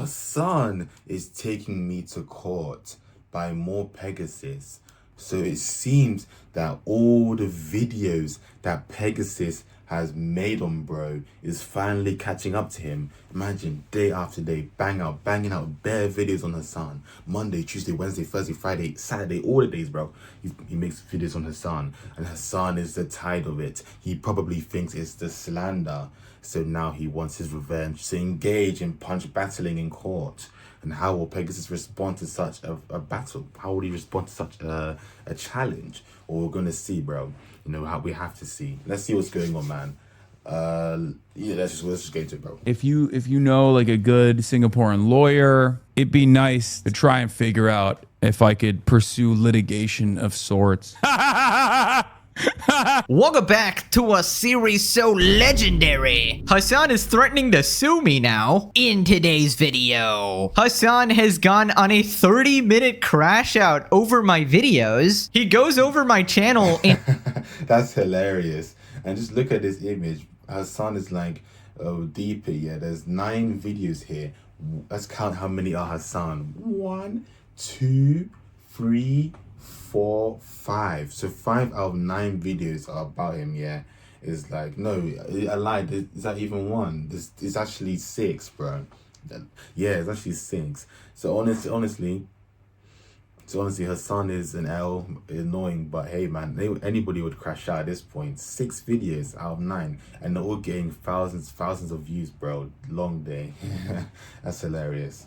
Hasan is taking me to court by MorePegasus. So it seems that all the videos that Pegasus has made on bro is finally catching up to him. Imagine day after day, banging out bare videos on Hasan. Monday, Tuesday, Wednesday, Thursday, Friday, Saturday, all the days, bro. He makes videos on Hasan, and Hasan is the tide of it. He probably thinks it's the slander. So now he wants his revenge to engage in punch battling in court. And how will Pegasus respond to such a battle? How will he respond to such a challenge? Or we're gonna see, bro. You know how we have to see. Let's see what's going on, man. Yeah, let's just get into it, bro. If you know like a good Singaporean lawyer, it'd be nice to try and figure out if I could pursue litigation of sorts. Welcome back to a series so legendary. Hasan is threatening to sue me now. In today's video, Hasan has gone on a 30-minute crash out over my videos. He goes over my channel and That's hilarious. And just look at this image. Hasan is like, oh, deeper. Yeah, there's 9 videos here. Let's count how many are Hasan. 1, 2, 3, 4, 5. So 5 out of 9 videos are about him. Yeah, it's like, no, I lied. Is that even 1? This is actually 6, bro. Yeah, it's actually 6. So honestly, Hasan is an L, annoying, but hey, man, anybody would crash out at this point. 6 videos out of 9, and they're all getting thousands of views, bro. Long day. That's hilarious.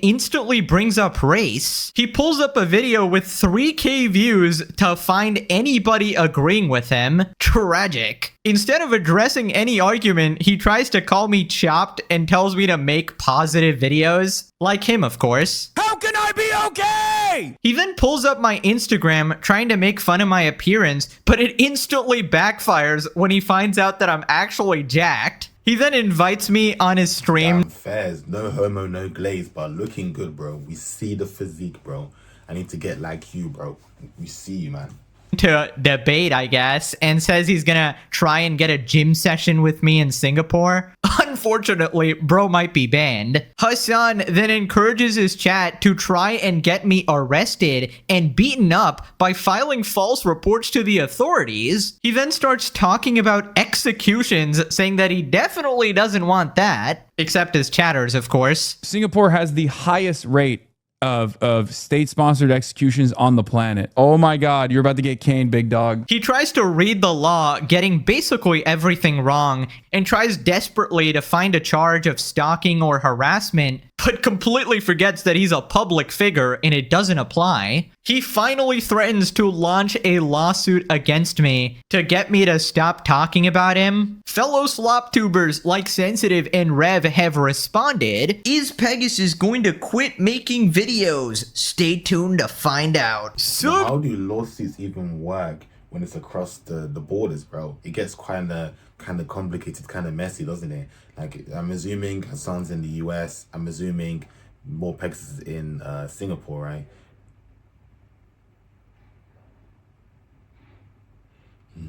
instantly brings up race. He pulls up a video with 3K views to find anybody agreeing with him. Tragic. Instead of addressing any argument, he tries to call me chopped and tells me to make positive videos. Like him, of course. How can I be okay? He then pulls up my Instagram trying to make fun of my appearance, but it instantly backfires when he finds out that I'm actually jacked. He then invites me on his stream. Damn, fairs, no homo, no glaze, but looking good, bro. We see the physique, bro. I need to get like you, bro. We see you, man. To debate, I guess, and says he's gonna try and get a gym session with me in Singapore. Unfortunately, bro might be banned. Hasan then encourages his chat to try and get me arrested and beaten up by filing false reports to the authorities. He then starts talking about executions, saying that he definitely doesn't want that, except his chatters, of course. Singapore has the highest rate of state-sponsored executions on the planet. Oh my god, you're about to get caned, big dog. He tries to read the law, getting basically everything wrong, and tries desperately to find a charge of stalking or harassment, but completely forgets that he's a public figure and it doesn't apply. He finally threatens to launch a lawsuit against me to get me to stop talking about him. Fellow slop-tubers like Sensitive and Rev have responded. Is Pegasus going to quit making videos? Stay tuned to find out. So how do lawsuits even work when it's across the borders, bro? It gets kind of complicated, kind of messy, doesn't it? Like, I'm assuming Hasan's in the US. I'm assuming MorePegasus is in Singapore, right?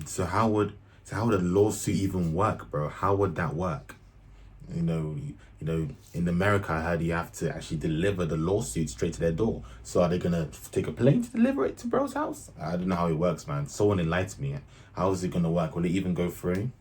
So how would a lawsuit even work, bro? How would that work? You know, in America, I heard you have to actually deliver the lawsuit straight to their door. So are they gonna take a plane to deliver it to bro's house? I don't know how it works, man. Someone enlighten me. How is it gonna work? Will it even go through?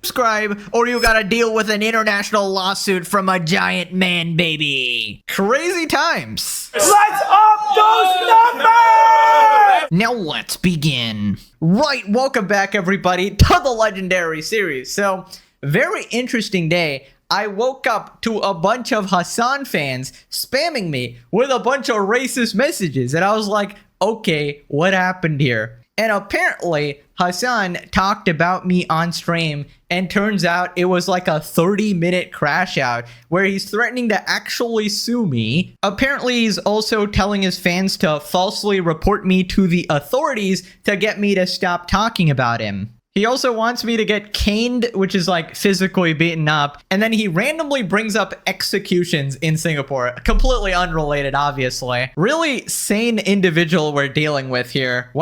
Subscribe or you gotta deal with an international lawsuit from a giant man baby. Crazy times. Let's up those numbers! Now let's begin. Right, welcome back everybody to the legendary series. So, very interesting day. I woke up to a bunch of Hasan fans spamming me with a bunch of racist messages, and I was like, okay, what happened here? And apparently, Hasan talked about me on stream, and turns out it was like a 30-minute crash out where he's threatening to actually sue me. Apparently, he's also telling his fans to falsely report me to the authorities to get me to stop talking about him. He also wants me to get caned, which is like physically beaten up. And then he randomly brings up executions in Singapore. Completely unrelated, obviously. Really sane individual we're dealing with here.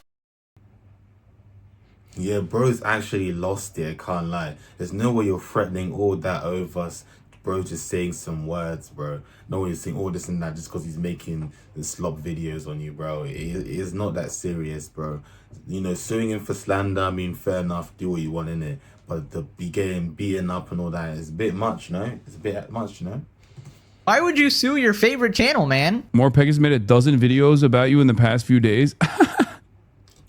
Yeah, bro's actually lost it, I can't lie. There's no way you're threatening all that over bro just saying some words, bro. No one's saying all this and that just because he's making the slop videos on you, bro. It's not that serious, bro. You know, suing him for slander, I mean, fair enough, do what you want in it. But the be getting beaten up and all that is a bit much, no? It's a bit much, you know? Why would you sue your favorite channel, man? MorePegasus made a dozen videos about you in the past few days.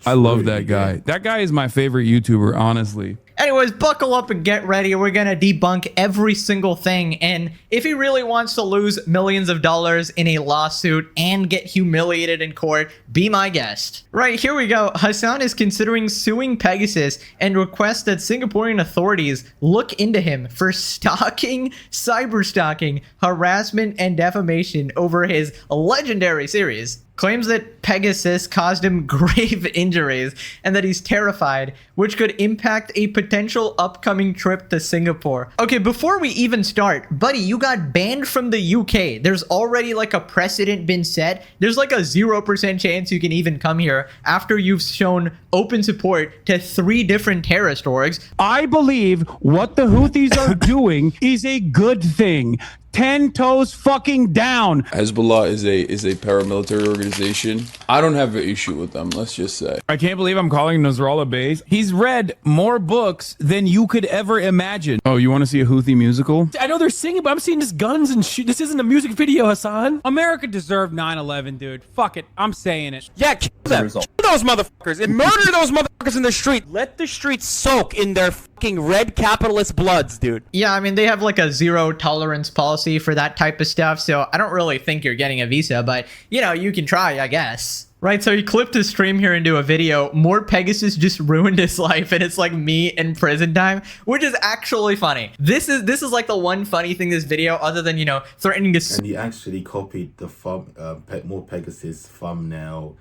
I love that guy. Yeah. That guy is my favorite YouTuber, honestly. Anyways, buckle up and get ready. We're going to debunk every single thing. And if he really wants to lose millions of dollars in a lawsuit and get humiliated in court, be my guest. Right, here we go. Hasan is considering suing Pegasus and requests that Singaporean authorities look into him for stalking, cyber stalking, harassment, and defamation over his legendary series. Claims that Pegasus caused him grave injuries and that he's terrified, which could impact a potential upcoming trip to Singapore. Okay, before we even start, buddy, you got banned from the UK. There's already like a precedent been set. There's like a 0% chance you can even come here after you've shown open support to 3 different terrorist orgs. I believe what the Houthis are doing is a good thing. 10 toes fucking down. Hezbollah is a paramilitary organization. I don't have an issue with them, let's just say. I can't believe I'm calling Nasrallah base. He's read more books than you could ever imagine. Oh, you want to see a Houthi musical? I know they're singing, but I'm seeing just guns and shit. This isn't a music video, Hasan. America deserved 9/11, dude. Fuck it. I'm saying it. Yeah, kill them. Kill those motherfuckers and murder those motherfuckers in the street. Let the streets soak in their fucking red capitalist bloods, dude. Yeah, I mean, they have like a zero tolerance policy for that type of stuff, so I don't really think you're getting a visa, but, you know, you can try, I guess. Right, so he clipped his stream here into a video. MorePegasus just ruined his life, and it's like me in prison time, which is actually funny. This is like the one funny thing this video, other than, you know, threatening to And he actually copied the MorePegasus thumbnail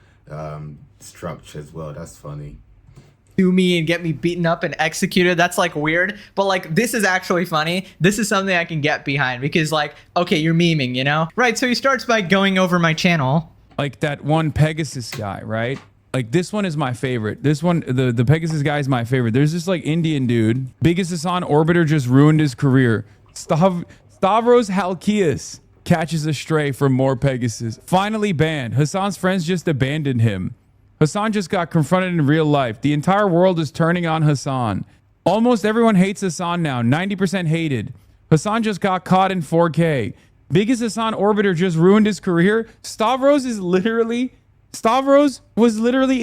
structure as well. That's funny. sue me and get me beaten up and executed. That's like weird, but like this is actually funny. This is something I can get behind because like, okay, you're memeing, you know? Right, so he starts by going over my channel. Like that one Pegasus guy, right? Like this one is my favorite. This one, the Pegasus guy is my favorite. There's this like Indian dude. Biggest Hasan orbiter just ruined his career. Stavros Halkias catches a stray from MorePegasus. Finally banned. Hasan's friends just abandoned him. Hasan just got confronted in real life. The entire world is turning on Hasan. Almost everyone hates Hasan now. 90% hated. Hasan just got caught in 4K. Biggest Hasan orbiter just ruined his career. Stavros was literally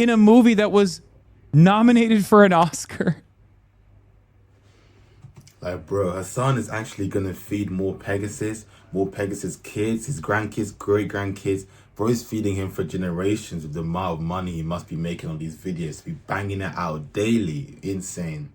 in a movie that was nominated for an Oscar. Like, bro, Hasan is actually gonna feed MorePegasus kids, his grandkids, great grandkids. Bro is feeding him for generations with the amount of money he must be making on these videos. Be banging it out daily. Insane.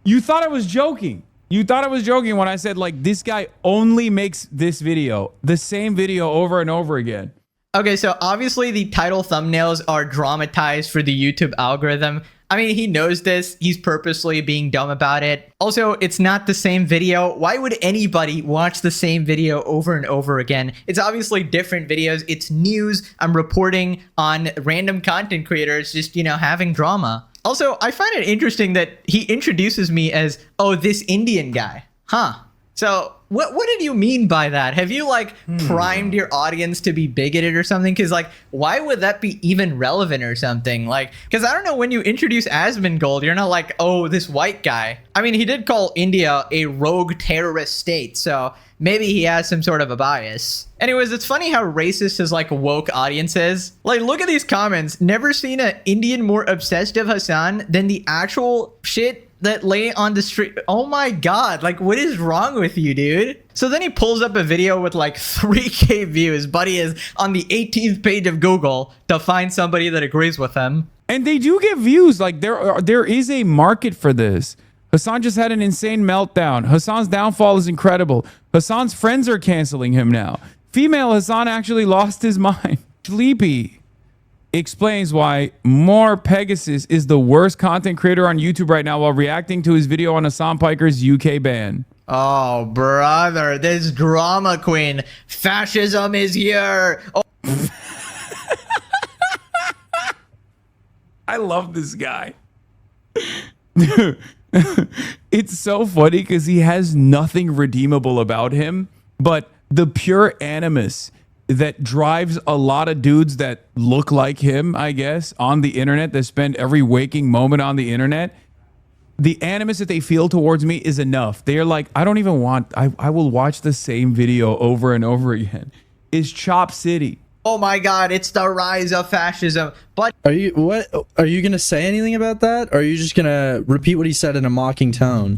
You thought I was joking. You thought I was joking when I said, like, this guy only makes this video, the same video over and over again. Okay, so obviously the title thumbnails are dramatized for the YouTube algorithm. I mean, he knows this. He's purposely being dumb about it. Also, it's not the same video. Why would anybody watch the same video over and over again? It's obviously different videos. It's news. I'm reporting on random content creators just, you know, having drama. Also, I find it interesting that he introduces me as, oh, this Indian guy. Huh. So what did you mean by that? Have you like primed your audience to be bigoted or something? Because like, why would that be even relevant or something? Like, because I don't know, when you introduce Asmongold, you're not like, oh, this white guy. I mean, he did call India a rogue terrorist state, so maybe he has some sort of a bias. Anyways, it's funny how racist his like woke audience is. Like, look at these comments. Never seen an Indian more obsessed of Hasan than the actual shit that lay on the street. Oh my god, like what is wrong with you, dude? So then he pulls up a video with like 3K views. Buddy is on the 18th page of Google to find somebody that agrees with him. And they do get views. Like there is a market for this. Hasan just had an insane meltdown. Hasan's downfall is incredible. Hasan's friends are canceling him now. Female Hasan actually lost his mind. Sleepy explains why MorePegasus is the worst content creator on YouTube right now while reacting to his video on Hasan Piker's UK ban. Oh, brother, this drama queen. Fascism is here. Oh. I love this guy. It's so funny because he has nothing redeemable about him, but the pure animus that drives a lot of dudes that look like him, I guess, on the internet, that spend every waking moment on the internet, the animus that they feel towards me is enough. They're like, I don't even want, I will watch the same video over and over again. Is Chop City. Oh my god, it's the rise of fascism. But Are you gonna say anything about that? Or are you just gonna repeat what he said in a mocking tone?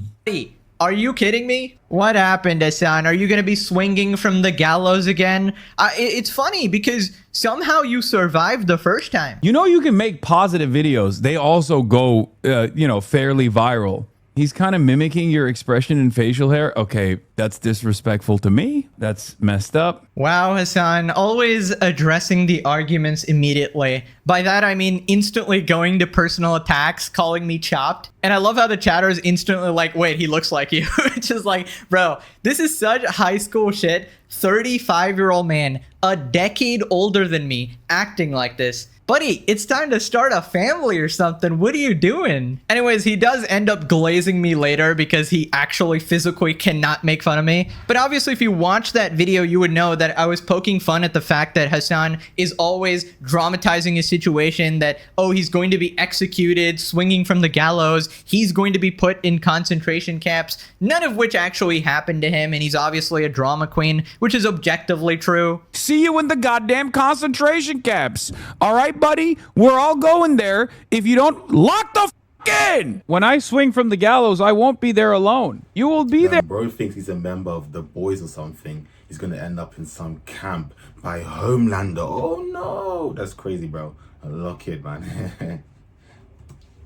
are you kidding me? What happened, Hasan? Are you going to be swinging from the gallows again? It's funny because somehow you survived the first time. You know, you can make positive videos. They also go, fairly viral. He's kind of mimicking your expression and facial hair. Okay, that's disrespectful to me. That's messed up. Wow, Hasan, always addressing the arguments immediately. By that, I mean instantly going to personal attacks, calling me chopped. And I love how the chatter is instantly like, wait, he looks like you. It's just like, bro, this is such high school shit. 35-year-old man, a decade older than me, acting like this. Buddy, it's time to start a family or something. What are you doing? Anyways, he does end up glazing me later because he actually physically cannot make fun of me. But obviously, if you watch that video, you would know that I was poking fun at the fact that Hasan is always dramatizing a situation that, oh, he's going to be executed, swinging from the gallows. He's going to be put in concentration camps, none of which actually happened to him. And he's obviously a drama queen, which is objectively true. See you in the goddamn concentration camps. All right, buddy? We're all going there. If you don't lock the f in. When I swing from the gallows, I won't be there alone. You will be there. Bro thinks he's a member of the boys or something. He's gonna end up in some camp by Homelander. Oh no, that's crazy, bro. Lock it, man.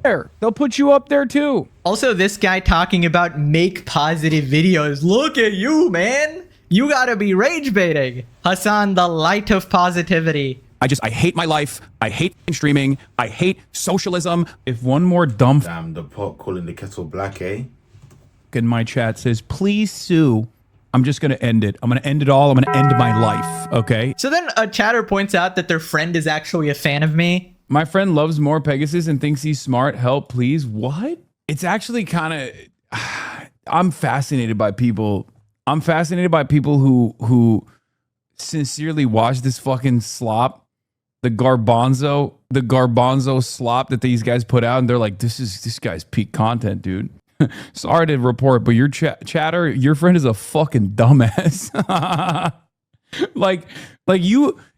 They'll put you up there too. Also, this guy talking about make positive videos. Look at you, man. You gotta be rage baiting. Hasan, the light of positivity. I hate my life. I hate streaming. I hate socialism. If one more dumb Damn, the pot calling the kettle black, eh? in my chat says, please sue, I'm just going to end it. I'm going to end it all. I'm going to end my life. Okay. So then a chatter points out that their friend is actually a fan of me. My friend loves MorePegasus and thinks he's smart. Help, please. What? It's actually kind of, I'm fascinated by people. I'm fascinated by people who sincerely watch this fucking slop. The garbanzo slop that these guys put out, and they're like, this guy's peak content, dude. Sorry to report, but your chatter, your friend is a fucking dumbass. like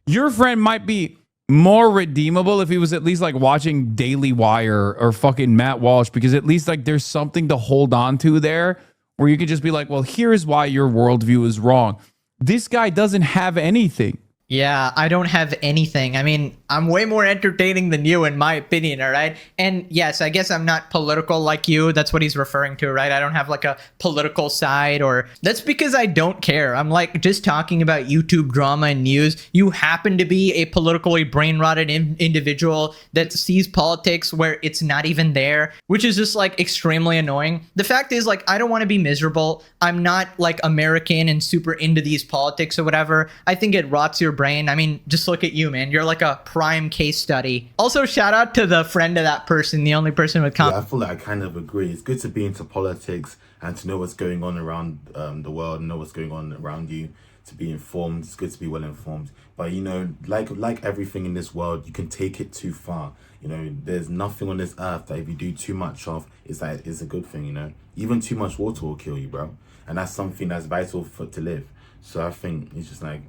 your friend might be more redeemable if he was at least like watching Daily Wire or fucking Matt Walsh, because at least like there's something to hold on to there where you could just be like, well, here's why your worldview is wrong. This guy doesn't have anything. Yeah, I don't have anything. I mean, I'm way more entertaining than you, in my opinion, all right? And yes, I guess I'm not political like you. That's what he's referring to, right? I don't have like a political side, or that's because I don't care. I'm like just talking about YouTube drama and news. You happen to be a politically brain-rotted individual that sees politics where it's not even there, which is just like extremely annoying. The fact is, like, I don't want to be miserable. I'm not like American and super into these politics or whatever. I think it rots your brain. I mean, just look at you, man. You're like a prime case study. Also, shout out to the friend of that person, the only person with Yeah, I feel like I kind of agree. It's good to be into politics and to know what's going on around the world, know what's going on around you, to be informed. It's good to be well informed. But, you know, like everything in this world, you can take it too far. You know, there's nothing on this earth that if you do too much of, it's a good thing, you know. Even too much water will kill you, bro. And that's something that's vital to live. So I think it's just like,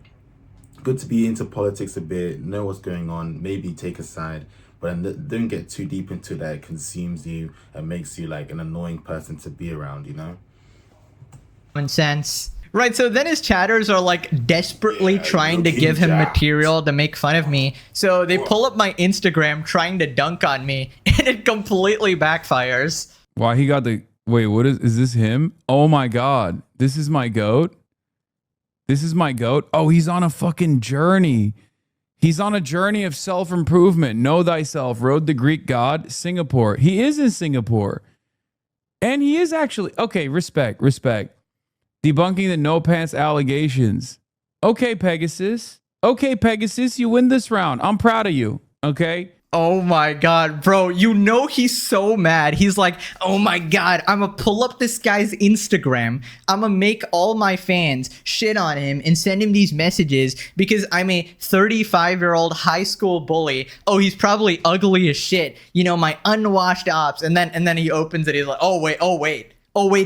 good to be into politics a bit, know what's going on, maybe take a side, but don't get too deep into that. It consumes you and makes you like an annoying person to be around, you know? common sense. Right, so then his chatters are like desperately trying to give him jacked. material to make fun of me. So they pull up my Instagram trying to dunk on me, and it completely backfires. Why he got the, wait, what is this him? Oh my God. This is my goat. This is my goat. Oh, he's on a fucking journey. He's on a journey of self-improvement. Know thyself, road to Greek god, Singapore. He is in Singapore. And he is actually, okay, respect. Debunking the no pants allegations. Okay, Pegasus, you win this round. I'm proud of you, okay? Oh my god, bro, you know he's so mad. He's like, oh my god, I'm gonna pull up this guy's Instagram. I'm gonna make all my fans shit on him and send him these messages because I'm a 35-year-old high school bully. Oh, he's probably ugly as shit. You know, my unwashed ops. And then he opens it, he's like, oh wait,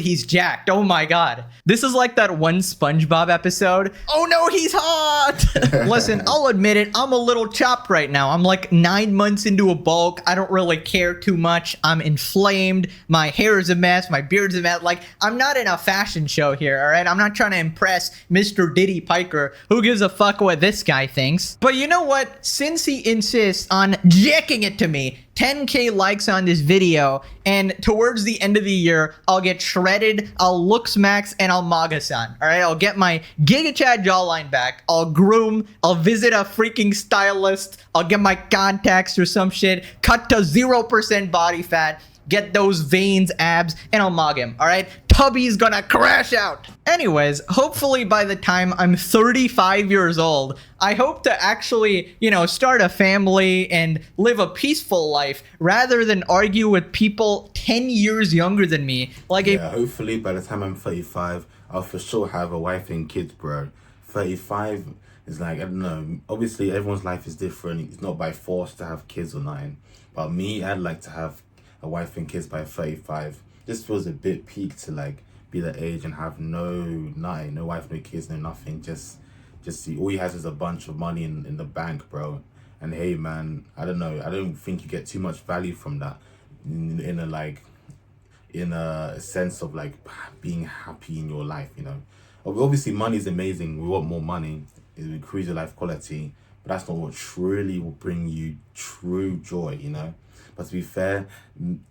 he's jacked. Oh my god. This is like that one SpongeBob episode. Oh no, he's hot. Listen, I'll admit it. I'm a little chopped right now. I'm like 9 months into a bulk. I don't really care too much. I'm inflamed. My hair is a mess. My beard's a mess. Like, I'm not in a fashion show here, all right? I'm not trying to impress Mr. Diddy Piker. Who gives a fuck what this guy thinks? But you know what? Since he insists on jacking it to me, 10K likes on this video, and towards the end of the year, I'll get shredded, I'll looks max, and I'll Hasan. All right, I'll get my Giga Chad jawline back. I'll groom. I'll visit a freaking stylist. I'll get my contacts or some shit. Cut to 0% body fat. Get those veins, abs, and I'll mog him. All right, Tubby's gonna crash out. Anyways, hopefully by the time I'm 35 years old, I hope to actually, you know, start a family and live a peaceful life rather than argue with people 10 years younger than me. Like Yeah, hopefully by the time I'm 35, I'll for sure have a wife and kids, bro. 35 is like, I don't know, obviously everyone's life is different. It's not by force to have kids or nothing. But me, I'd like to have a wife and kids by 35. This feels a bit peak to like be the age and have nothing, no wife, no kids, no nothing. Just see, all he has is a bunch of money in the bank, bro. And hey, man, I don't know. I don't think you get too much value from that in a sense of like being happy in your life, you know. Obviously, money is amazing. We want more money. It will increase your life quality, but that's not what truly will bring you true joy, you know. But to be fair,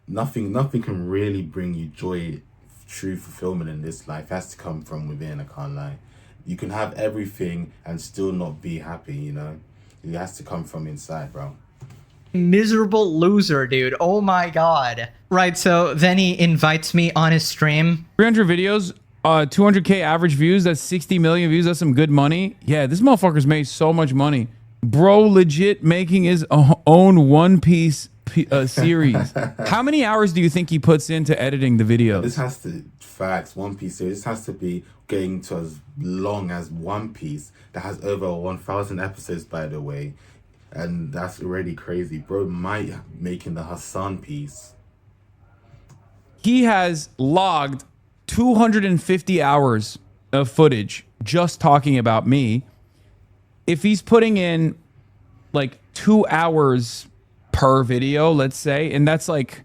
nothing can really bring you joy, true fulfillment in this life. It has to come from within, I can't lie. You can have everything and still not be happy, you know. It has to come from inside, bro. miserable loser, dude. Oh my god. Right, so then he invites me on his stream. 300 videos, 200K average views. That's 60 million views. That's some good money. Yeah, this motherfucker's made so much money. Bro, legit making his own One Piece series. How many hours do you think he puts into editing the videos? This has to, facts, One Piece series. This has to be getting to as long as One Piece. That has over 1,000 episodes, by the way. And that's already crazy. Bro might making the Hasan piece. He has logged 250 hours of footage just talking about me. If he's putting in like 2 hours per video, let's say, and that's like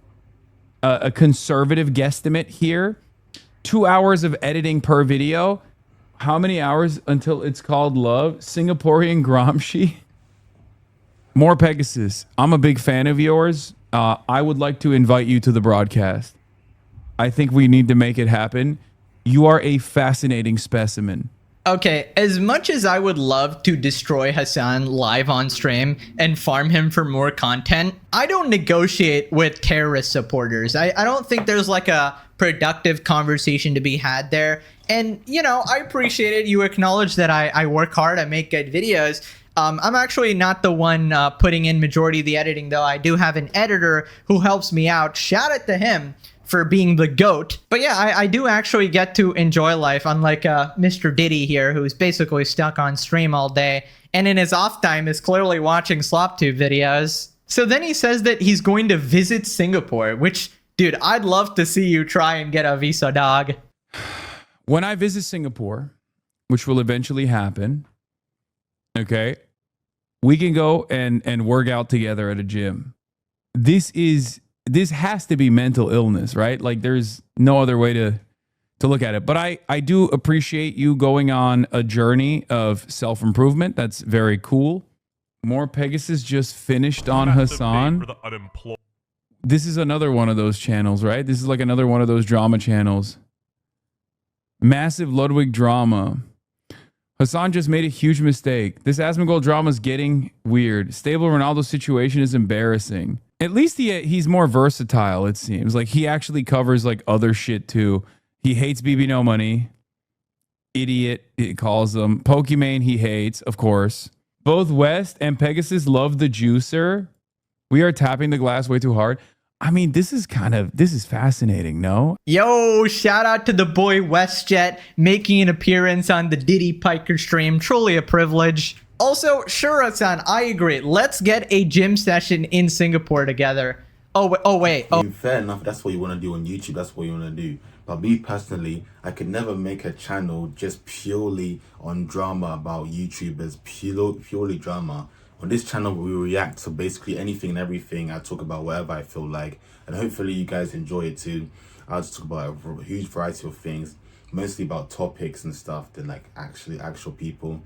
a conservative guesstimate here, 2 hours of editing per video. How many hours until it's called love? Singaporean Gramsci. MorePegasus, I'm a big fan of yours. I would like to invite you to the broadcast. I think we need to make it happen. You are a fascinating specimen. Okay, as much as I would love to destroy Hasan live on stream and farm him for more content, I don't negotiate with terrorist supporters. I don't think there's like a productive conversation to be had there. And, you know, I appreciate it. You acknowledge that I work hard, I make good videos. I'm actually not the one putting in majority of the editing, though. I do have an editor who helps me out. Shout out to him for being the GOAT. But yeah, I do actually get to enjoy life, unlike Mr. Diddy here, who's basically stuck on stream all day, and in his off time is clearly watching SlopTube videos. So then he says that he's going to visit Singapore, which, dude, I'd love to see you try and get a visa, dog. When I visit Singapore, which will eventually happen, okay, we can go and work out together at a gym. This has to be mental illness, right? Like there's no other way to look at it. But I do appreciate you going on a journey of self-improvement. That's very cool. MorePegasus just finished on Hasan. This is another one of those channels, right? This is like another one of those drama channels. Massive Ludwig drama. Hasan just made a huge mistake. This Asmongold drama is getting weird. Stable Ronaldo situation is embarrassing. At least he's more versatile, it seems. Like he actually covers like other shit too. He hates BB No Money. Idiot, it calls them. Pokimane he hates, of course. Both West and Pegasus love the juicer. We are tapping the glass way too hard. I mean, this is fascinating, no? Yo, shout out to the boy WestJet making an appearance on the Diddy Piker stream. Truly a privilege. Also, sure, Hasan, I agree. Let's get a gym session in Singapore together. Oh, wait. I mean, fair enough, that's what you want to do on YouTube, that's what you want to do. But me personally, I could never make a channel just purely on drama about YouTubers, purely drama. On this channel, we react to basically anything and everything. I talk about whatever I feel like, and hopefully you guys enjoy it too. I'll just talk about a huge variety of things, mostly about topics and stuff than like actual people.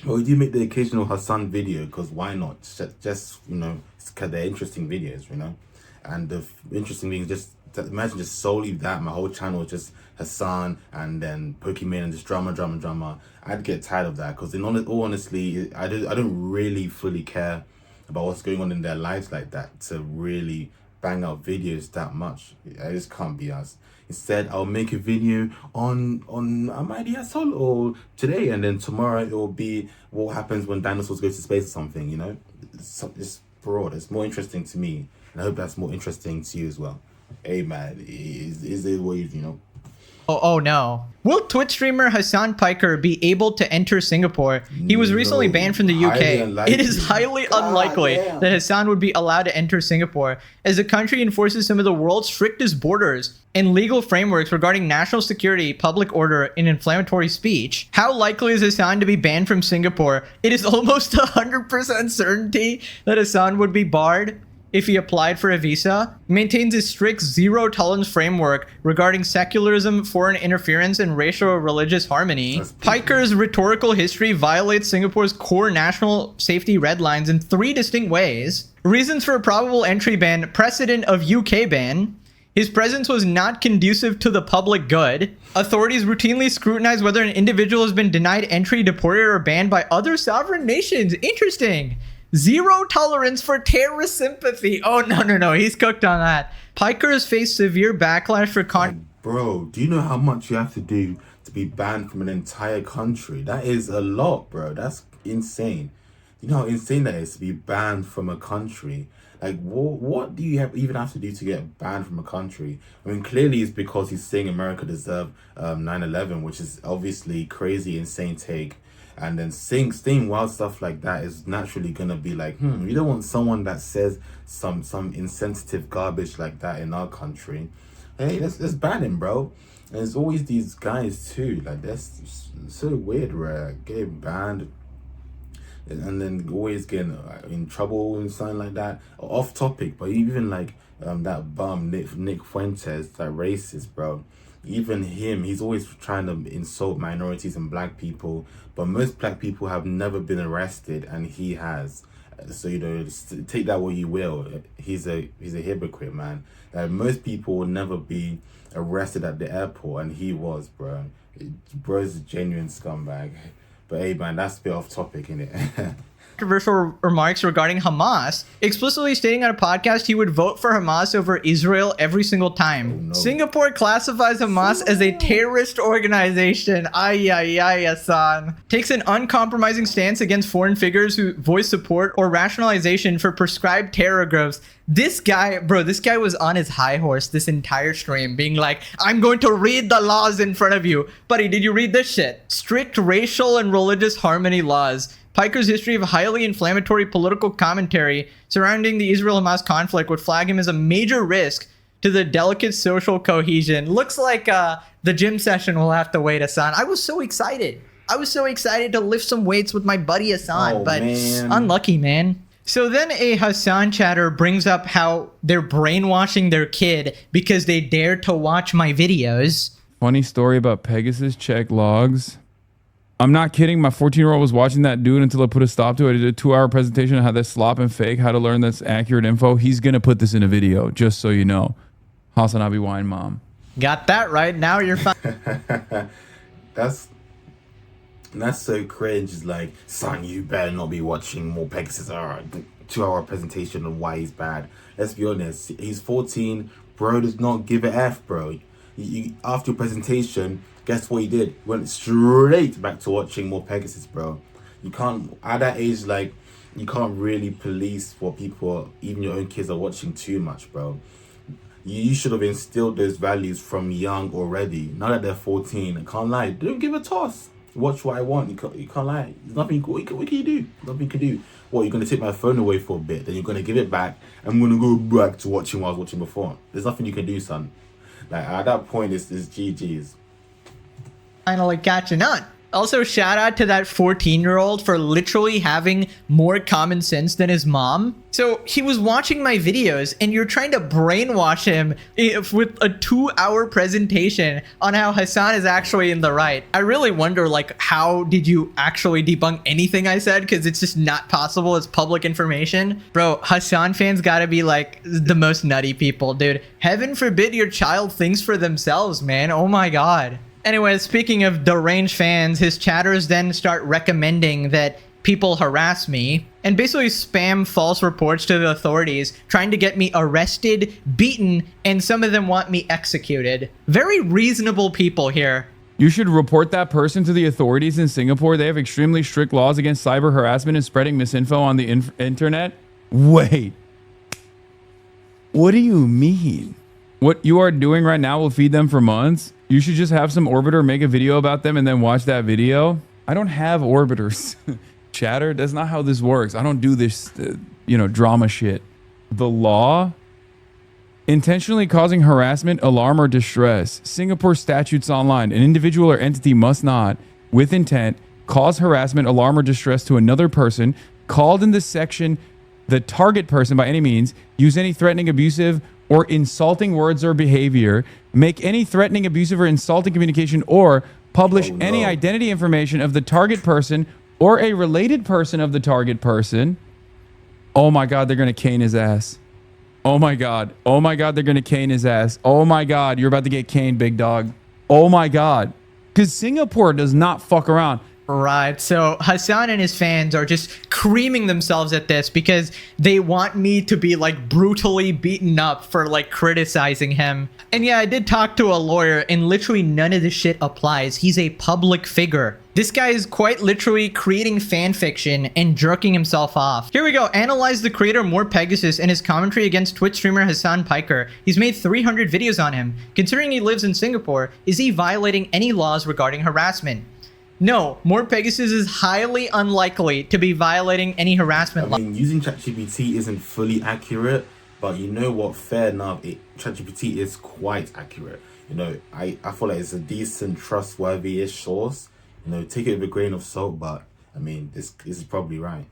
But we do make the occasional Hasan video, because why not? Just you know, because they're interesting videos, you know. And the interesting thing is just imagine just solely that my whole channel is just Hasan and then Pokemon and just drama. I'd get tired of that, because in all honestly, I don't really fully care about what's going on in their lives like that to really bang out videos that much. I just can't be us. Instead, I'll make a video on Amadi Sol or today, and then tomorrow it will be what happens when dinosaurs go to space or something, you know. It's broad. It's more interesting to me, and I hope that's more interesting to you as well. Hey man, is it what you know? Oh no. Will Twitch streamer Hasan Piker be able to enter Singapore? He was recently banned from the UK. It is highly unlikely that Hasan would be allowed to enter Singapore, as the country enforces some of the world's strictest borders and legal frameworks regarding national security, public order, and inflammatory speech. How likely is Hasan to be banned from Singapore? It is almost 100% certainty that Hasan would be barred if he applied for a visa. Maintains a strict zero-tolerance framework regarding secularism, foreign interference, and racial or religious harmony. Piker's rhetorical history violates Singapore's core national safety red lines in 3 distinct ways. Reasons for a probable entry ban: precedent of UK ban. His presence was not conducive to the public good. Authorities routinely scrutinize whether an individual has been denied entry, deported, or banned by other sovereign nations. Interesting. Zero tolerance for terrorist sympathy. Oh, no. He's cooked on that. Piker has faced severe backlash for Bro, do you know how much you have to do to be banned from an entire country? That is a lot, bro. That's insane. You know how insane that is to be banned from a country? Like, what do you even have to do to get banned from a country? I mean, clearly it's because he's saying America deserved 9/11, which is obviously crazy, insane take. And then saying wild stuff like that is naturally gonna be like, you don't want someone that says some insensitive garbage like that in our country. Hey, let's ban him, bro. And there's always these guys too, like that's so weird, right? Getting banned and then always getting in trouble and something like that. Off topic, but even like that bum Nick Fuentes, that racist, bro. Even him, he's always trying to insult minorities and black people, but most black people have never been arrested, and he has. So you know, take that what you will. He's a hypocrite, man. Most people will never be arrested at the airport, and he was, bro. Bro's a genuine scumbag. But hey, man, that's a bit off topic, innit? controversial remarks regarding Hamas, explicitly stating on a podcast he would vote for Hamas over Israel every single time. Oh, no. Singapore classifies Hamas as a terrorist organization. Hasan. Takes an uncompromising stance against foreign figures who voice support or rationalization for prescribed terror groups. This guy, bro, this guy was on his high horse this entire stream, being like, I'm going to read the laws in front of you. Buddy, did you read this shit? Strict racial and religious harmony laws. Piker's history of highly inflammatory political commentary surrounding the Israel-Hamas conflict would flag him as a major risk to the delicate social cohesion. Looks like the gym session will have to wait, Hasan. I was so excited. I was so excited to lift some weights with my buddy Hasan, but man. Unlucky, man. So then a Hasan chatter brings up how they're brainwashing their kid because they dare to watch my videos. Funny story about Pegasus check logs. I'm not kidding. My 14-year-old was watching that dude until I put a stop to it. I did a 2-hour presentation on how that's slop and fake, how to learn that's accurate info. He's going to put this in a video, just so you know. Hasan Abi Wine Mom. Got that right. Now you're fine. That's so cringe. It's like, son, you better not be watching MorePegasus. 2-hour presentation on why he's bad. Let's be honest. He's 14. Bro does not give a F, bro. After your presentation, guess what he did? Went straight back to watching MorePegasus, bro. You can't, at that age, like, you can't really police what people, even your own kids, are watching too much, bro. You should have instilled those values from young already. Now that they're 14, I can't lie. Don't give a toss. Watch what I want. You can't lie. There's nothing. What can you do? Nothing you can do. What, you're gonna take my phone away for a bit, then you're gonna give it back. I'm gonna go back to watching what I was watching before. There's nothing you can do, son. Like at that point, it's GG's. Finally catching on. Also, shout out to that 14-year-old for literally having more common sense than his mom. So he was watching my videos and you're trying to brainwash him with a 2-hour presentation on how Hasan is actually in the right. I really wonder, like, how did you actually debunk anything I said? Because it's just not possible. It's public information. Bro, Hasan fans gotta be like the most nutty people, dude. Heaven forbid your child thinks for themselves, man. Oh my God. Anyway, speaking of deranged fans, his chatters then start recommending that people harass me and basically spam false reports to the authorities, trying to get me arrested, beaten, and some of them want me executed. Very reasonable people here. You should report that person to the authorities in Singapore. They have extremely strict laws against cyber harassment and spreading misinfo on the internet. Wait. What do you mean? What you are doing right now will feed them for months? You should just have some orbiter make a video about them and then watch that video. I don't have orbiters. Chatter, that's not how this works. I don't do this, drama shit. The law? Intentionally causing harassment, alarm, or distress. Singapore statutes online. An individual or entity must not, with intent, cause harassment, alarm, or distress to another person called in this section, the target person by any means, use any threatening, abusive, or insulting words or behavior, make any threatening, abusive, or insulting communication, or publish any identity information of the target person or a related person of the target person. Oh my God, they're going to cane his ass. Oh my God. Oh my God, they're going to cane his ass. Oh my God, you're about to get caned, big dog. Oh my God. Because Singapore does not fuck around. Right, so Hasan and his fans are just creaming themselves at this because they want me to be like brutally beaten up for like criticizing him. And yeah, I did talk to a lawyer and literally none of this shit applies. He's a public figure. This guy is quite literally creating fan fiction and jerking himself off. Here we go. Analyze the creator MorePegasus and his commentary against Twitch streamer Hasan Piker. He's made 300 videos on him. Considering he lives in Singapore, is he violating any laws regarding harassment? No, MorePegasus is highly unlikely to be violating any harassment law. I mean, using ChatGPT isn't fully accurate, but you know what? Fair enough. ChatGPT is quite accurate. You know, I feel like it's a decent, trustworthy-ish source. You know, take it with a grain of salt, but I mean, this is probably right.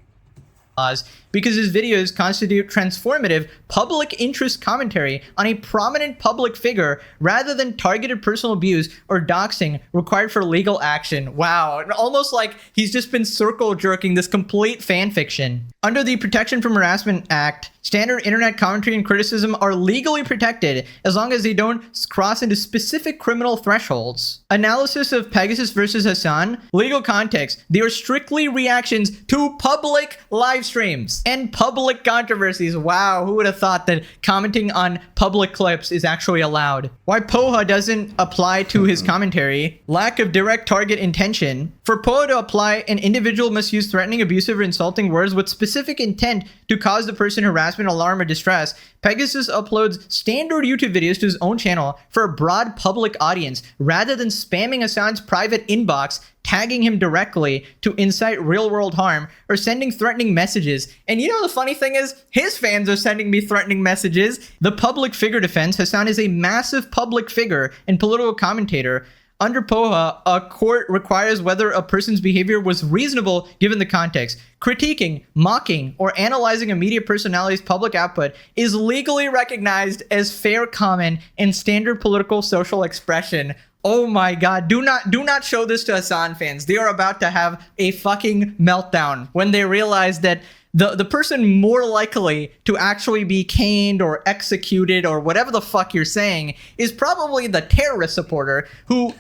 Because his videos constitute transformative public interest commentary on a prominent public figure rather than targeted personal abuse or doxing required for legal action. Wow, almost like he's just been circle jerking this complete fan fiction. Under the Protection from Harassment Act, standard internet commentary and criticism are legally protected as long as they don't cross into specific criminal thresholds. Analysis of Pegasus versus Hasan. Legal context. They are strictly reactions to public live streams and public controversies. Wow, who would have thought that commenting on public clips is actually allowed? Why POHA doesn't apply to his commentary. Lack of direct target intention. For POHA to apply, an individual must use threatening, abusive, or insulting words with specific intent to cause the person harassment, alarm, or distress. Pegasus uploads standard YouTube videos to his own channel for a broad public audience rather than spamming Hasan's private inbox, tagging him directly to incite real-world harm, or sending threatening messages. And you know the funny thing is, his fans are sending me threatening messages. The public figure defense. Hasan is a massive public figure and political commentator. Under POHA, a court requires whether a person's behavior was reasonable given the context. Critiquing, mocking, or analyzing a media personality's public output is legally recognized as fair comment and standard political social expression. Oh my God, do not show this to Hasan fans. They are about to have a fucking meltdown when they realize that the person more likely to actually be caned or executed or whatever the fuck you're saying is probably the terrorist supporter who...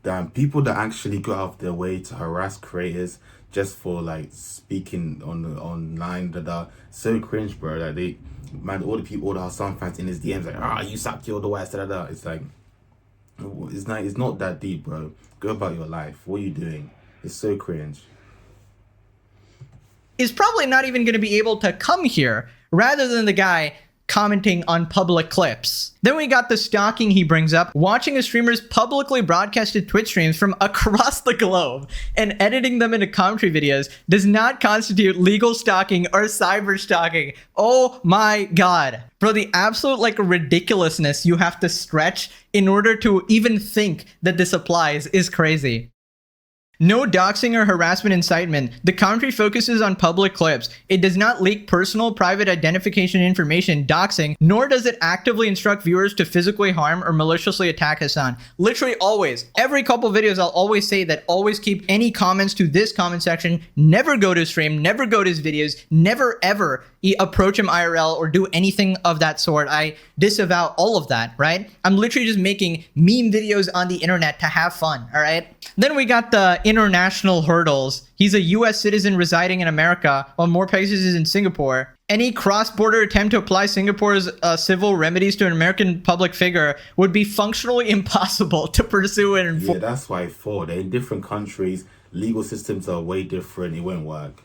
Damn, people that actually go out of their way to harass creators just for like speaking online, so cringe, bro. Like all the Hasan fans in his DMs like, you suck, you're the worst, It's like, it's not that deep, bro. Go about your life. What are you doing? It's so cringe. is probably not even going to be able to come here, rather than the guy commenting on public clips. Then we got the stalking he brings up, watching a streamer's publicly broadcasted Twitch streams from across the globe and editing them into commentary videos does not constitute legal stalking or cyber stalking. Oh my god. Bro, the absolute like ridiculousness you have to stretch in order to even think that this applies is crazy. No doxing or harassment incitement. The commentary focuses on public clips. It does not leak personal private identification information, doxing, nor does it actively instruct viewers to physically harm or maliciously attack Hasan. Literally always. Every couple videos I'll always say that always keep any comments to this comment section, never go to his stream, never go to his videos, never ever approach him IRL or do anything of that sort. I disavow all of that, right? I'm literally just making meme videos on the internet to have fun, all right? Then we got the international hurdles. He's a US citizen residing in America, while MorePegasus is in Singapore. Any cross-border attempt to apply Singapore's civil remedies to an American public figure would be functionally impossible to pursue and enforce. Yeah, that's why I thought. They're in different countries. Legal systems are way different. It won't work.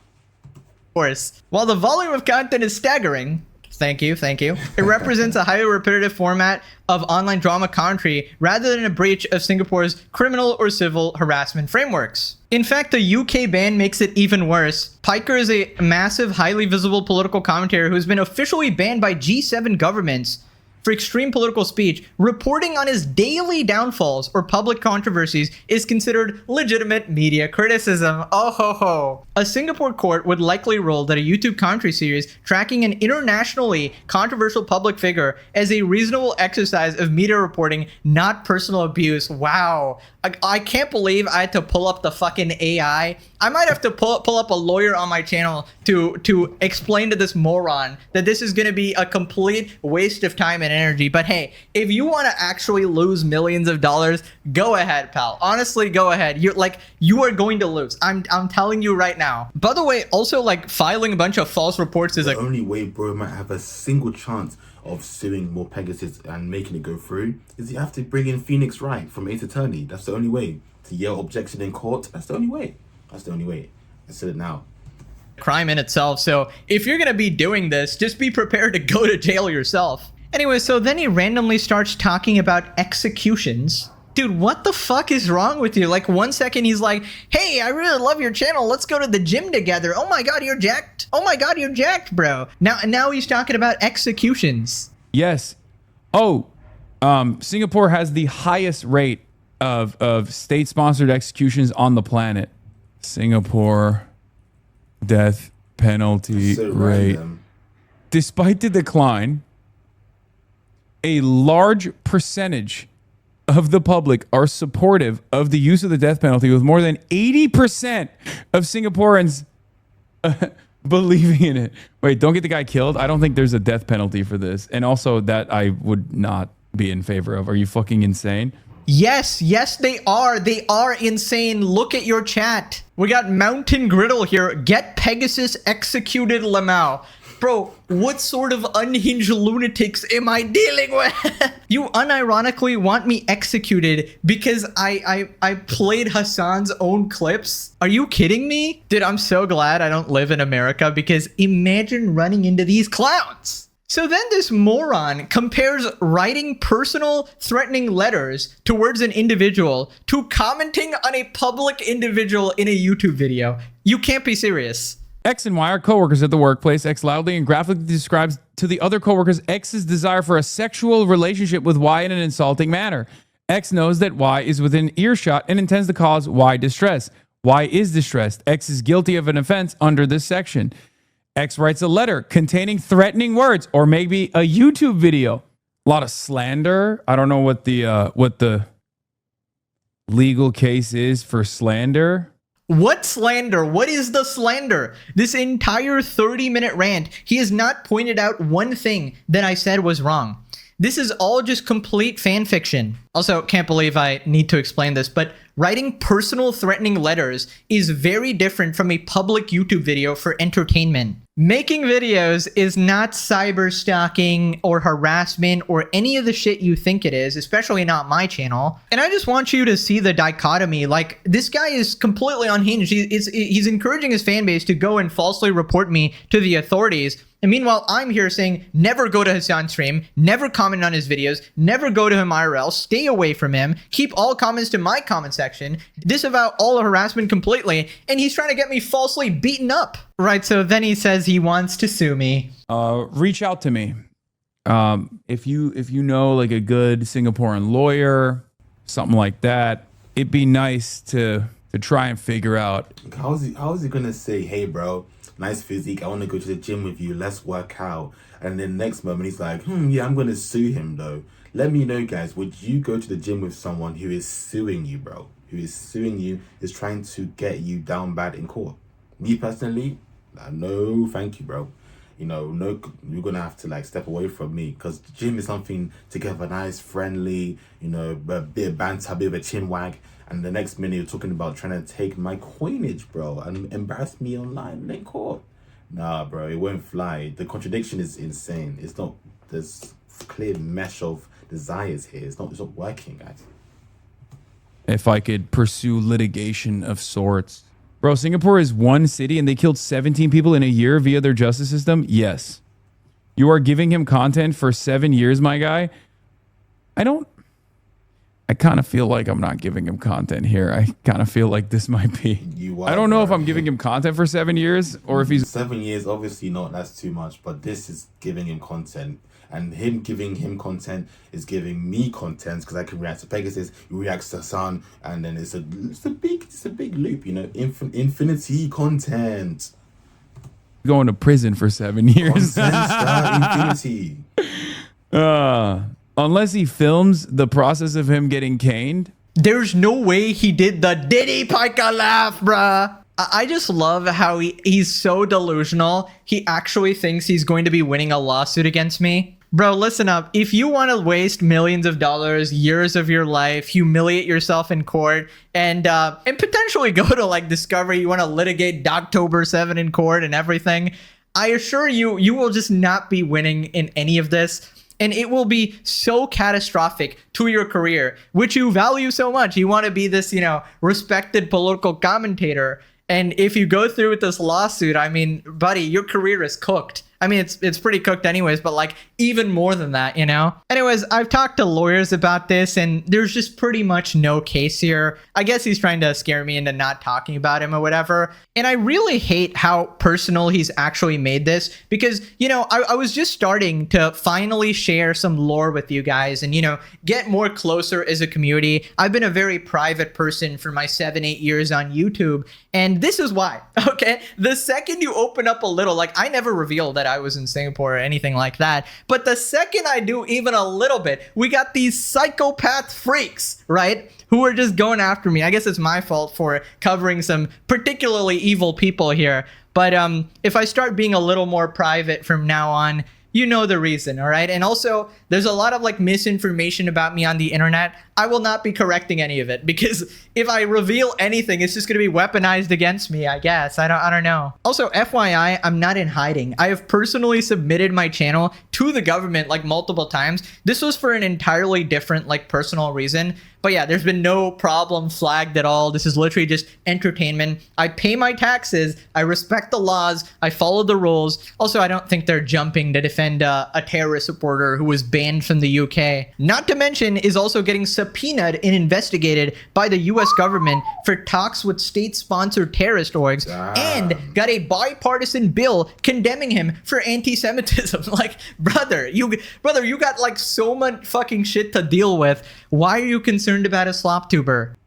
While the volume of content is staggering, thank you, it represents a highly repetitive format of online drama commentary rather than a breach of Singapore's criminal or civil harassment frameworks. In fact, the UK ban makes it even worse. Piker is a massive, highly visible political commentator who's been officially banned by G7 governments for extreme political speech. Reporting on his daily downfalls or public controversies is considered legitimate media criticism. Oh ho ho. A Singapore court would likely rule that a YouTube commentary series tracking an internationally controversial public figure as a reasonable exercise of media reporting, not personal abuse. Wow. I can't believe I had to pull up the fucking AI. I might have to pull up a lawyer on my channel to explain to this moron that this is going to be a complete waste of time and energy. But hey, if you want to actually lose millions of dollars, go ahead, pal. Honestly, go ahead. You are going to lose. I'm telling you right now. By the way, also like filing a bunch of false reports is The only way bro might have a single chance of suing MorePegasus and making it go through is you have to bring in Phoenix Wright from Ace Attorney. That's the only way. To yell objection in court, that's the only way. That's the only way. I said it now. crime in itself. So if you're going to be doing this, just be prepared to go to jail yourself. Anyway, so then he randomly starts talking about executions. Dude, what the fuck is wrong with you? Like 1 second he's like, hey, I really love your channel. Let's go to the gym together. Oh my God, you're jacked. Oh my God, you're jacked, bro. Now he's talking about executions. Yes. Oh, Singapore has the highest rate of state-sponsored executions on the planet. Singapore death penalty rate. Random. Despite the decline, a large percentage of the public are supportive of the use of the death penalty, with more than 80% of Singaporeans believing in it. Wait, don't get the guy killed? I don't think there's a death penalty for this. And also that I would not be in favor of. Are you fucking insane? Yes, they are. They are insane. Look at your chat. We got Mountain Griddle here. Get Pegasus executed, Lamau. Bro, what sort of unhinged lunatics am I dealing with? You unironically want me executed because I played Hasan's own clips? Are you kidding me? Dude, I'm so glad I don't live in America, because imagine running into these clowns. So then this moron compares writing personal threatening letters towards an individual to commenting on a public individual in a YouTube video. You can't be serious. X and Y are coworkers at the workplace. X loudly and graphically describes to the other coworkers X's desire for a sexual relationship with Y in an insulting manner. X knows that Y is within earshot and intends to cause Y distress. Y is distressed. X is guilty of an offense under this section. X writes a letter containing threatening words, or maybe a YouTube video. A lot of slander. I don't know what the legal case is for slander. What slander? What is the slander? This entire 30-minute rant, he has not pointed out one thing that I said was wrong. This is all just complete fan fiction. Also, can't believe I need to explain this, but writing personal threatening letters is very different from a public YouTube video for entertainment. Making videos is not cyber stalking or harassment or any of the shit you think it is, especially not my channel. And I just want you to see the dichotomy. Like, this guy is completely unhinged. He's encouraging his fan base to go and falsely report me to the authorities. And meanwhile, I'm here saying never go to Hasan's stream, never comment on his videos, never go to him IRL, stay away from him, keep all comments to my comment section, disavow all harassment completely, and he's trying to get me falsely beaten up. Right, so then he says he wants to sue me. Reach out to me. If you know like a good Singaporean lawyer, something like that, it'd be nice to try and figure out. How's he gonna say, hey bro, nice physique, I want to go to the gym with you, let's work out, and then next moment he's like, yeah, I'm gonna sue him though. Let me know, guys, would you go to the gym with someone who is suing you, bro? Who is suing you, is trying to get you down bad in court? Me personally, no thank you, bro. You know, no, you're gonna have to like step away from me, because the gym is something to get a nice, friendly, you know, a bit of banter, a bit of a chin wag, and the next minute you're talking about trying to take my coinage, bro, and embarrass me online in court. Nah, bro, it won't fly. The contradiction is insane. It's not, there's clear mesh of desires here. It's not working, guys. If I could pursue litigation of sorts. Bro, Singapore is one city and they killed 17 people in a year via their justice system? Yes. You are giving him content for 7 years, my guy? I kind of feel like I'm not giving him content here. I kind of feel like this might be. I don't know if I'm giving him content for 7 years or if he's... 7 years, obviously not. That's too much. But this is giving him content. And him giving him content is giving me content, because I can react to Pegasus, he reacts to Hasan, and then it's a big loop, you know, infinity content. Going to prison for 7 years. Content star infinity. Unless he films the process of him getting caned. There's no way he did the Diddy Pika laugh, bruh. I just love how he's so delusional. He actually thinks he's going to be winning a lawsuit against me. Bro, listen up. If you want to waste millions of dollars, years of your life, humiliate yourself in court, and potentially go to like Discovery, you want to litigate Doctober 7 in court and everything, I assure you, you will just not be winning in any of this. And it will be so catastrophic to your career, which you value so much. You want to be this, you know, respected political commentator. And if you go through with this lawsuit, I mean, buddy, your career is cooked. I mean, it's pretty cooked anyways, but like even more than that, you know? Anyways, I've talked to lawyers about this and there's just pretty much no case here. I guess he's trying to scare me into not talking about him or whatever. And I really hate how personal he's actually made this, because, you know, I was just starting to finally share some lore with you guys and, you know, get more closer as a community. I've been a very private person for my 7-8 years on YouTube. And this is why, okay? The second you open up a little, like I never revealed that I was in Singapore or anything like that. But the second I do even a little bit, we got these psychopath freaks, right? Who are just going after me. I guess it's my fault for covering some particularly evil people here. But if I start being a little more private from now on, you know the reason, all right? And also, there's a lot of like misinformation about me on the internet. I will not be correcting any of it, because if I reveal anything, it's just going to be weaponized against me, I guess. I don't know. Also, FYI, I'm not in hiding. I have personally submitted my channel to the government like multiple times. This was for an entirely different like personal reason. But yeah, there's been no problem flagged at all. This is literally just entertainment. I pay my taxes. I respect the laws. I follow the rules. Also, I don't think they're jumping to defend a terrorist reporter who was banned from the UK. Not to mention is also getting subpoenaed and investigated by the US government for talks with state-sponsored terrorist orgs, and got a bipartisan bill condemning him for anti-Semitism. Like, brother, you got like so much fucking shit to deal with. Why are you concerned about a slop tuber?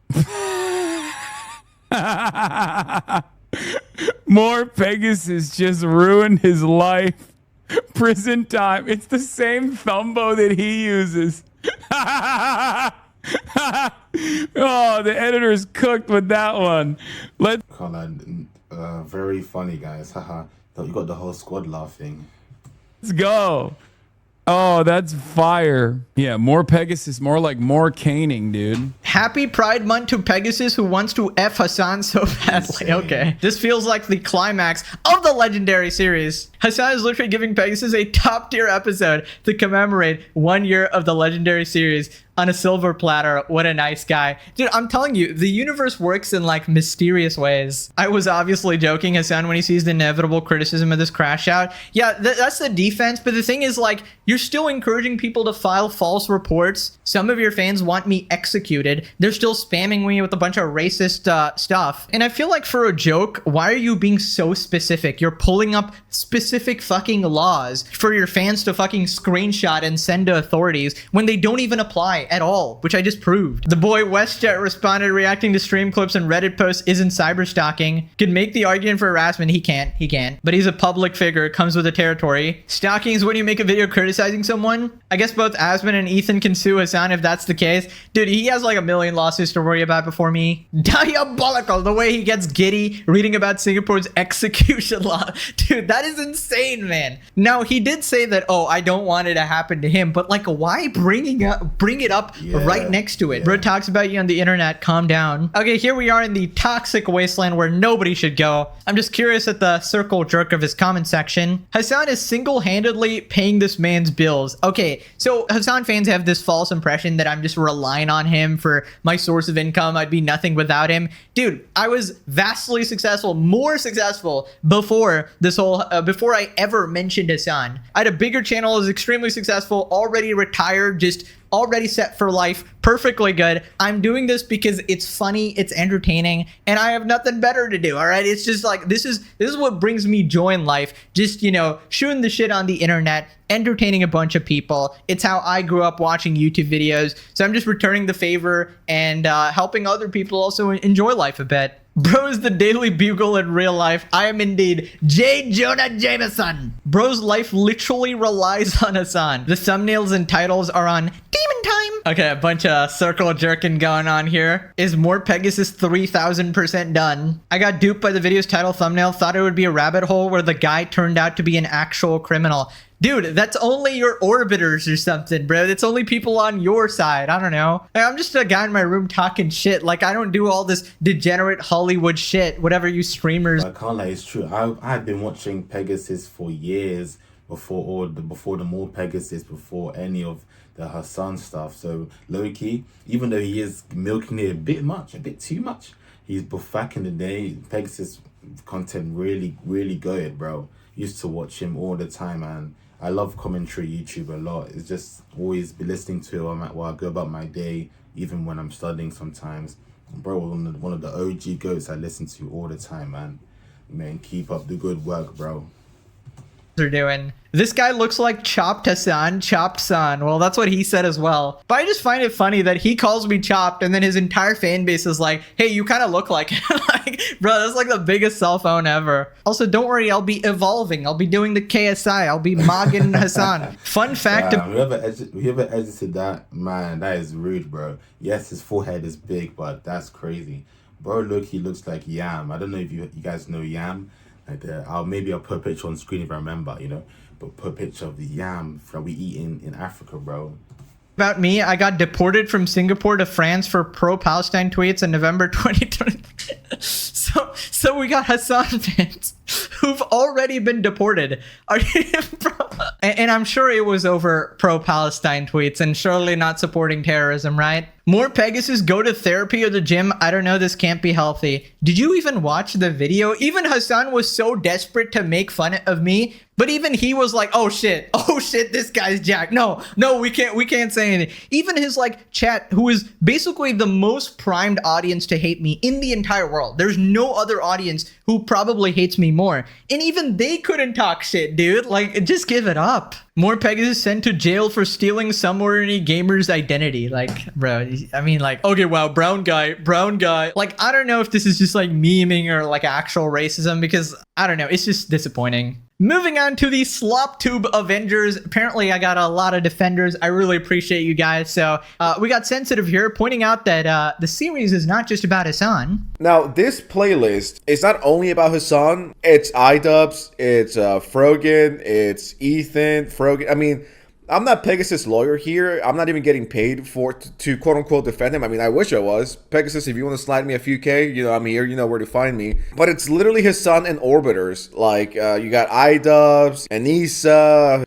MorePegasus just ruined his life. Prison time. It's the same thumbo that he uses. Oh, the editor's cooked with that one. Very funny, guys. Haha. You got the whole squad laughing. Let's go. Oh, that's fire. Yeah, more Pegasus, more like more caning, dude. Happy Pride Month to Pegasus, who wants to F Hasan so badly. Okay. This feels like the climax of the legendary series. Hasan is literally giving Pegasus a top tier episode to commemorate 1 year of the legendary series on a silver platter. What a nice guy. Dude, I'm telling you, the universe works in like mysterious ways. I was obviously joking, Hasan, when he sees the inevitable criticism of this crash out. Yeah, that's the defense. But the thing is, like, you're still encouraging people to file false reports. Some of your fans want me executed. They're still spamming me with a bunch of racist stuff. And I feel like for a joke, why are you being so specific? You're pulling up specific fucking laws for your fans to fucking screenshot and send to authorities when they don't even apply at all, which I just proved. The boy WestJet responded, reacting to stream clips and Reddit posts isn't cyber stalking. Could make the argument for harassment. He can't. But he's a public figure. It comes with the territory. Stalking is when you make a video criticizing someone. I guess both Asmon and Ethan can sue Hasan if that's the case. Dude, he has like a million lawsuits to worry about before me. Diabolical, the way he gets giddy reading about Singapore's execution law. Dude, that is insane, man. Now, he did say that, oh, I don't want it to happen to him, but like, why bring it up right next to it? Bro talks about you on the internet. Calm down. Okay, here we are in the toxic wasteland where nobody should go. I'm just curious at the circle jerk of his comment section. Hasan is single-handedly paying this man's bills. Okay, so Hasan fans have this false impression that I'm just relying on him for my source of income. I'd be nothing without him. Dude, I was vastly successful, more successful before this whole, before I ever mentioned Hasan. I had a bigger channel, was extremely successful, already retired, just already set for life, perfectly good. I'm doing this because it's funny, it's entertaining, and I have nothing better to do. All right, it's just like this is what brings me joy in life. Just, you know, shooting the shit on the internet, entertaining a bunch of people. It's how I grew up watching YouTube videos. So I'm just returning the favor and helping other people also enjoy life a bit. Bro is the Daily Bugle in real life. I am indeed J. Jonah Jameson. Bro's life literally relies on Hasan. The thumbnails and titles are on Demon Time. Okay, a bunch of circle jerking going on here. Is MorePegasus 3000% done? I got duped by the video's title thumbnail. Thought it would be a rabbit hole where the guy turned out to be an actual criminal. Dude, that's only your orbiters or something, bro. It's only people on your side. I don't know. Like, I'm just a guy in my room talking shit. Like, I don't do all this degenerate Hollywood shit, whatever you streamers. I can't lie, it's true. I've been watching Pegasus for years before the MorePegasus, before any of the Hasan stuff. So low-key, even though he is milking it a bit too much, he's back in the day, Pegasus content really good, bro. Used to watch him all the time, and I love commentary YouTube a lot. It's just always be listening to him while I go about my day, even when I'm studying sometimes. Bro, one of the OG goats I listen to all the time, man. Man, keep up the good work, bro. Are doing. This guy looks like Chopped Hasan, Chopped Son. Well, that's what he said as well. But I just find it funny that he calls me Chopped and then his entire fan base is like, hey, you kind of look like him. Like, bro, that's like the biggest cell phone ever. Also, don't worry, I'll be evolving. I'll be doing the KSI. I'll be Mogging Hasan. Fun fact. Whoever edited that, man, that is rude, bro. Yes, his forehead is big, but that's crazy. Bro, look, he looks like Yam. I don't know if you guys know Yam. Like maybe I'll put a picture on screen if I remember, you know, but put a picture of the yam that we eat in Africa, bro. About me, I got deported from Singapore to France for pro-Palestine tweets in November 2020. So we got Hasan fans who've already been deported. Are you, bro? And I'm sure it was over pro-Palestine tweets and surely not supporting terrorism, right? MorePegasus, go to therapy or the gym. I don't know, this can't be healthy. Did you even watch the video? Even Hasan was so desperate to make fun of me, but even he was like, oh shit, this guy's jacked. No, we can't say anything. Even his like chat, who is basically the most primed audience to hate me in the entire world. There's no other audience who probably hates me more. And even they couldn't talk shit, dude. Like, just give it up. MorePegasus sent to jail for stealing somewhere gamer's identity. Like, bro, I mean, like, okay, wow, brown guy. Like, I don't know if this is just like memeing or like actual racism, because I don't know, it's just disappointing. Moving on to the SlopTube Avengers. Apparently, I got a lot of defenders. I really appreciate you guys. So we got Sensitive here pointing out that the series is not just about Hasan. Now, this playlist is not only about Hasan. It's iDubbbz, it's Frogan, it's Ethan, Frogan. I mean, I'm not Pegasus' lawyer here. I'm not even getting paid to quote unquote defend him. I mean, I wish I was. Pegasus, if you want to slide me a few K, you know, I'm here. You know where to find me. But it's literally Hasan and Orbiters. Like, you got iDubbbz, Anissa,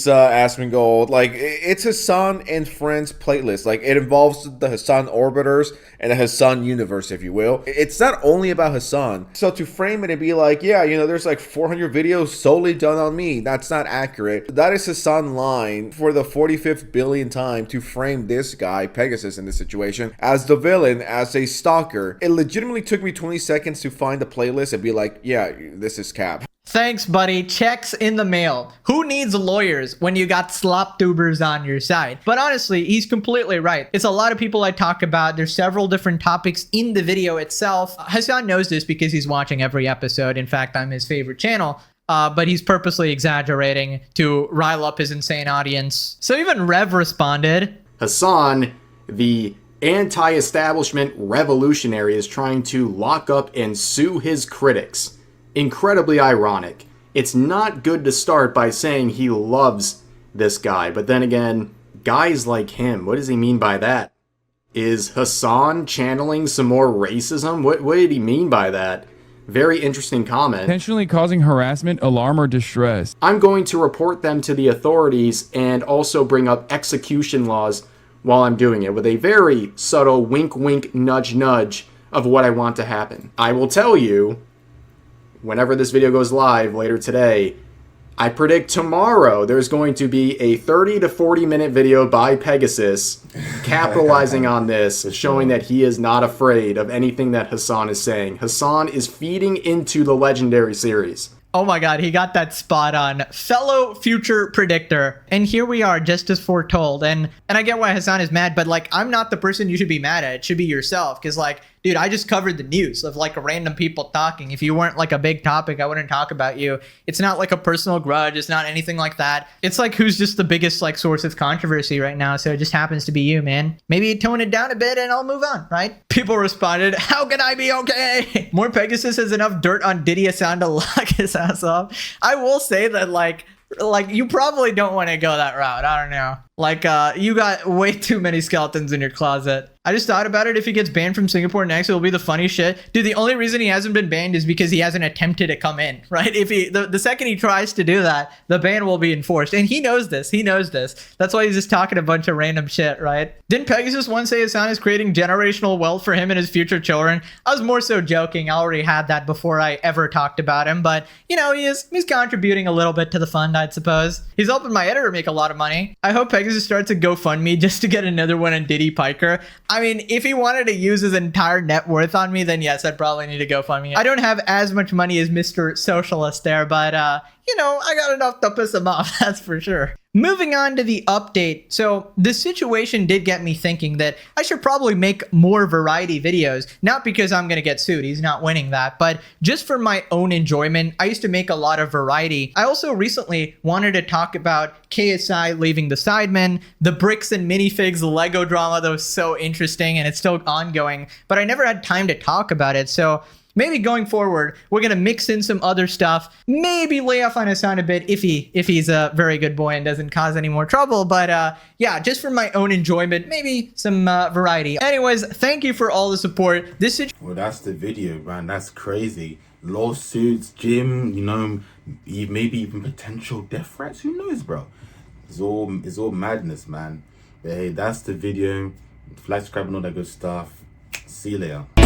Asmongold. Like, it's Hasan and Friends playlist. Like, it involves the Hasan Orbiters and the Hasan universe, if you will. It's not only about Hasan. So to frame it and be like, yeah, you know, there's like 400 videos solely done on me. That's not accurate. That is Hasan line for the 45th billion time to frame this guy, Pegasus, in this situation as the villain, as a stalker. It legitimately took me 20 seconds to find the playlist and be like, yeah, this is cap. Thanks, buddy. Checks in the mail. Who needs lawyers when you got slop tubers on your side? But honestly, he's completely right. It's a lot of people I talk about. There's several different topics in the video itself. Hasan knows this because he's watching every episode. In fact, I'm his favorite channel. But he's purposely exaggerating to rile up his insane audience. So even Rev responded. Hasan, the anti-establishment revolutionary, is trying to lock up and sue his critics. Incredibly ironic. It's not good to start by saying he loves this guy, but then again, guys like him, what does he mean by that? Is Hasan channeling some more racism? What did he mean by that? Very interesting comment. Intentionally causing harassment, alarm, or distress. I'm going to report them to the authorities and also bring up execution laws while I'm doing it with a very subtle wink, wink, nudge, nudge of what I want to happen. I will tell you, whenever this video goes live later today, I predict tomorrow there's going to be a 30 to 40 minute video by Pegasus capitalizing on this, showing that he is not afraid of anything that Hasan is saying. Hasan is feeding into the Legendary series. Oh my god, he got that spot on. Fellow future predictor. And here we are, just as foretold. And I get why Hasan is mad, but like, I'm not the person you should be mad at. It should be yourself. Because like, dude, I just covered the news of like random people talking. If you weren't like a big topic, I wouldn't talk about you. It's not like a personal grudge. It's not anything like that. It's like who's just the biggest like source of controversy right now. So it just happens to be you, man. Maybe tone it down a bit and I'll move on, right? People responded, how can I be okay? MorePegasus has enough dirt on Diddy Hasan to lock his ass up. I will say that like you probably don't want to go that route. I don't know. Like, you got way too many skeletons in your closet. I just thought about it. If he gets banned from Singapore next, it'll be the funny shit. Dude, the only reason he hasn't been banned is because he hasn't attempted to come in, right? If he, the second he tries to do that, the ban will be enforced. And he knows this. He knows this. That's why he's just talking a bunch of random shit, right? Didn't Pegasus once say Hasan is creating generational wealth for him and his future children? I was more so joking. I already had that before I ever talked about him. But, you know, he's contributing a little bit to the fund, I'd suppose. He's helping my editor make a lot of money. I hope Pegasus starts a GoFundMe just to get another one on Diddy Piker. I mean, if he wanted to use his entire net worth on me, then yes, I'd probably need to GoFundMe. I don't have as much money as Mr. Socialist there, but you know, I got enough to piss him off, that's for sure. Moving on to the update. So the situation did get me thinking that I should probably make more variety videos, not because I'm going to get sued, he's not winning that, but just for my own enjoyment. I used to make a lot of variety. I also recently wanted to talk about KSI leaving the Sidemen, the bricks and minifigs Lego drama that was so interesting and it's still ongoing, but I never had time to talk about it. So maybe going forward, we're going to mix in some other stuff, maybe lay off on Hasan a bit if he's a very good boy and doesn't cause any more trouble. But yeah, just for my own enjoyment, maybe some variety. Anyways, thank you for all the support. Well, that's the video, man. That's crazy. Lawsuits, gym, you know, maybe even potential death threats. Who knows, bro? It's all madness, man. But hey, that's the video. Like, subscribe, and all that good stuff. See you later.